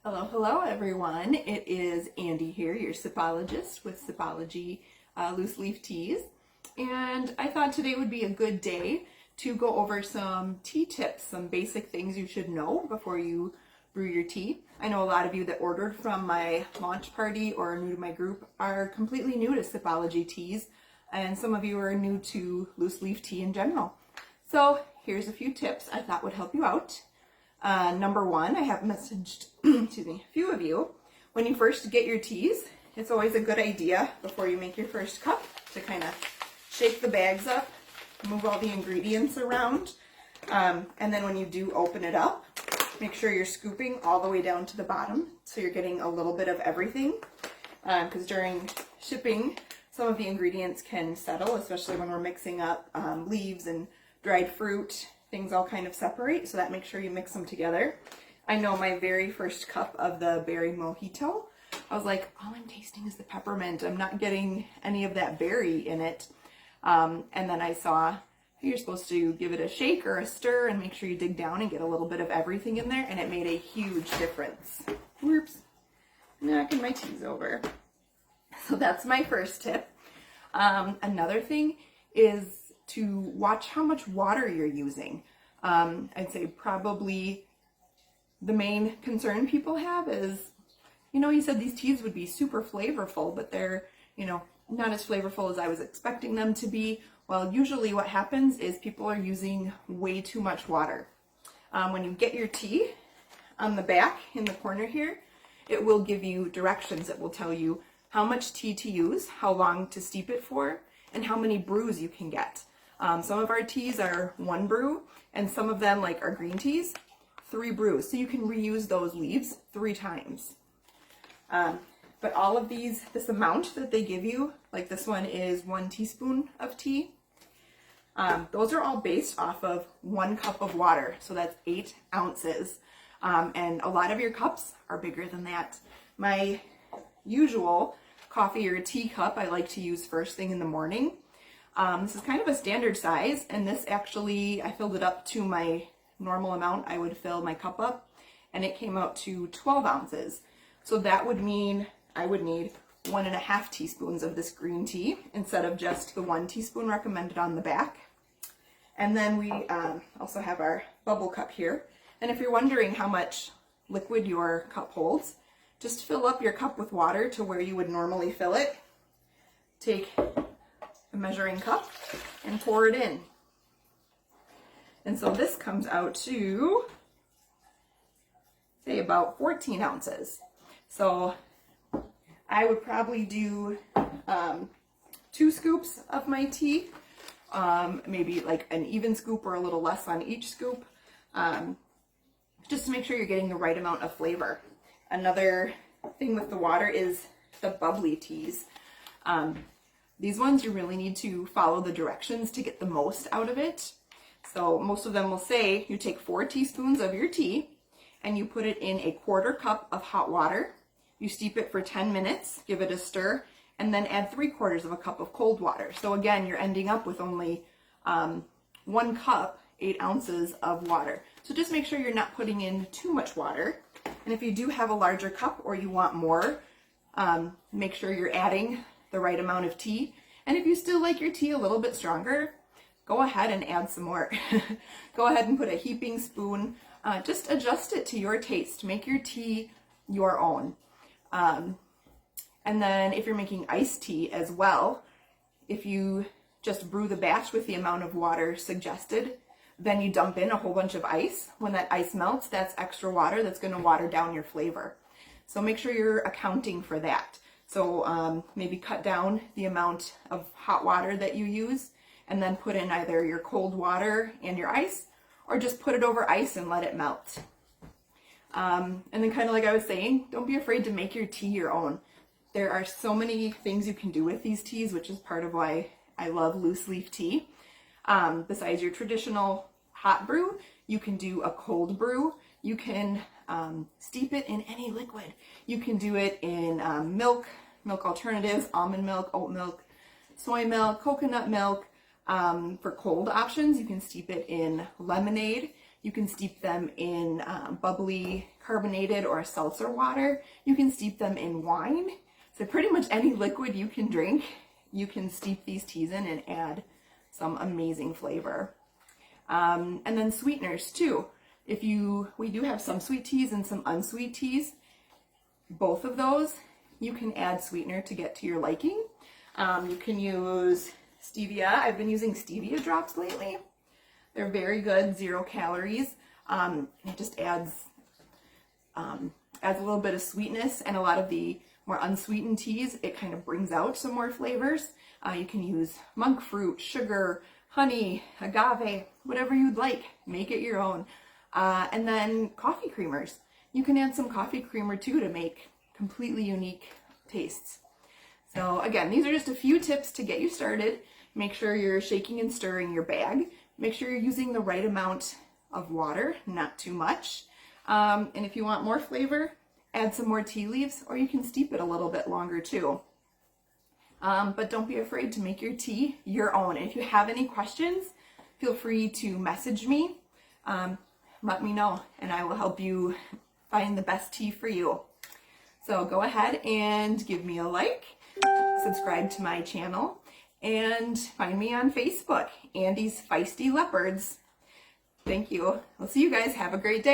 Hello, hello everyone. It is Andy here, your sipologist with Sipology Loose Leaf Teas. And I thought today would be a good day to go over some tea tips, some basic things you should know before you brew your tea. I know a lot of you that ordered from my launch party or are new to my group are completely new to Sipology Teas, and some of you are new to loose leaf tea in general. So here's a few tips I thought would help you out. Number one, I have messaged a few of you. When you first get your teas, it's always a good idea before you make your first cup to kind of shake the bags up, move all the ingredients around, and then when you do open it up, make sure you're scooping all the way down to the bottom so you're getting a little bit of everything, because during shipping, some of the ingredients can settle, especially when we're mixing up leaves and dried fruit. Things all kind of separate, so that makes sure you mix them together. I know my very first cup of the berry mojito, I was like, all I'm tasting is the peppermint. I'm not getting any of that berry in it. And then I saw you're supposed to give it a shake or a stir and make sure you dig down and get a little bit of everything in there, and it made a huge difference. Whoops, knocking my teas over. So that's my first tip. Another thing is to watch how much water you're using. I'd say probably the main concern people have is, you said these teas would be super flavorful, but they're, not as flavorful as I was expecting them to be. Well, usually what happens is people are using way too much water. When you get your tea, on the back in the corner here, it will give you directions. It will tell you how much tea to use, how long to steep it for, and how many brews you can get. Some of our teas are 1 brew, and some of them, like our green teas, 3 brews. So you can reuse those leaves 3 times. But all of this amount that they give you, like this one is 1 teaspoon of tea. Those are all based off of 1 cup of water. So that's 8 ounces. And a lot of your cups are bigger than that. My usual coffee or tea cup I like to use first thing in the morning. This is kind of a standard size, and this actually, I filled it up to my normal amount I would fill my cup up, and it came out to 12 ounces. So that would mean I would need 1.5 teaspoons of this green tea instead of just the 1 teaspoon recommended on the back. And then we also have our bubble cup here. And if you're wondering how much liquid your cup holds, just fill up your cup with water to where you would normally fill it. Take a measuring cup and pour it in. And so this comes out to, say, about 14 ounces. So I would probably do 2 scoops of my tea, maybe like an even scoop or a little less on each scoop, just to make sure you're getting the right amount of flavor. Another thing with the water is the bubbly teas. These ones you really need to follow the directions to get the most out of it. So most of them will say you take 4 teaspoons of your tea and you put it in a 1/4 cup of hot water. You steep it for 10 minutes, give it a stir, and then add 3/4 of a cup of cold water. So again, you're ending up with only 1 cup, 8 ounces of water. So just make sure you're not putting in too much water. And if you do have a larger cup or you want more, make sure you're adding the right amount of tea. And if you still like your tea a little bit stronger, go ahead and add some more. Go ahead and put a heaping spoon. Just adjust it to your taste. Make your tea your own. And then if you're making iced tea as well, if you just brew the batch with the amount of water suggested, then you dump in a whole bunch of ice. When that ice melts, that's extra water that's going to water down your flavor. So make sure you're accounting for that. So maybe cut down the amount of hot water that you use and then put in either your cold water and your ice, or just put it over ice and let it melt. And then kind of like I was saying, don't be afraid to make your tea your own. There are so many things you can do with these teas, which is part of why I love loose leaf tea. Besides your traditional hot brew, you can do a cold brew. You can steep it in any liquid. You can do it in milk alternatives, almond milk, oat milk, soy milk, coconut milk. For cold options, you can steep it in lemonade. You can steep them in bubbly carbonated or seltzer water. You can steep them in wine. So pretty much any liquid you can drink, you can steep these teas in and add some amazing flavor. And then sweeteners too. We do have some sweet teas and some unsweet teas. Both of those, you can add sweetener to get to your liking. You can use stevia. I've been using stevia drops lately. They're very good, 0 calories. It just adds a little bit of sweetness, and a lot of the more unsweetened teas, it kind of brings out some more flavors. You can use monk fruit, sugar, honey, agave, whatever you'd like. Make it your own. And then coffee creamers. You can add some coffee creamer too to make completely unique tastes. So again, these are just a few tips to get you started. Make sure you're shaking and stirring your bag. Make sure you're using the right amount of water, not too much. And if you want more flavor, add some more tea leaves, or you can steep it a little bit longer too. But don't be afraid to make your tea your own. And if you have any questions, feel free to message me. Let me know, and I will help you find the best tea for you. So go ahead and give me a like, subscribe to my channel, and find me on Facebook, Andy's Feisty Leopards. Thank you. I'll see you guys. Have a great day.